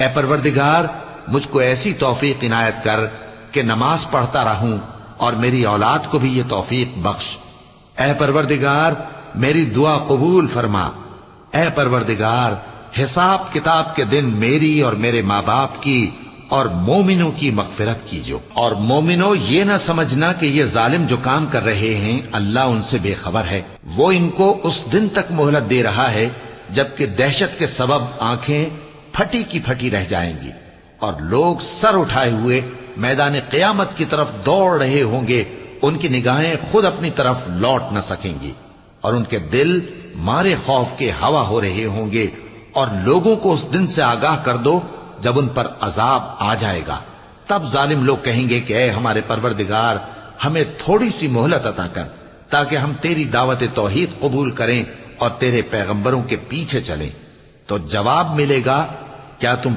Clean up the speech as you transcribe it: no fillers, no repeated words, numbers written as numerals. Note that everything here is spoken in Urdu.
اے پروردگار مجھ کو ایسی توفیق عنایت کر کہ نماز پڑھتا رہوں اور میری اولاد کو بھی یہ توفیق بخش۔ اے پروردگار میری دعا قبول فرما۔ اے پروردگار حساب کتاب کے دن میری اور میرے ماں باپ کی اور مومنوں کی مغفرت کیجو۔ اور مومنوں یہ نہ سمجھنا کہ یہ ظالم جو کام کر رہے ہیں اللہ ان سے بے خبر ہے، وہ ان کو اس دن تک مہلت دے رہا ہے جبکہ دہشت کے سبب آنکھیں پھٹی کی پھٹی رہ جائیں گی اور لوگ سر اٹھائے ہوئے میدان قیامت کی طرف دوڑ رہے ہوں گے، ان کی نگاہیں خود اپنی طرف لوٹ نہ سکیں گی اور ان کے دل مارے خوف کے ہوا ہو رہے ہوں گے۔ اور لوگوں کو اس دن سے آگاہ کر دو جب ان پر عذاب آ جائے گا، تب ظالم لوگ کہیں گے کہ اے ہمارے پروردگار ہمیں تھوڑی سی مہلت عطا کر تاکہ ہم تیری دعوت توحید قبول کریں اور تیرے پیغمبروں کے پیچھے چلیں۔ تو جواب ملے گا کیا تم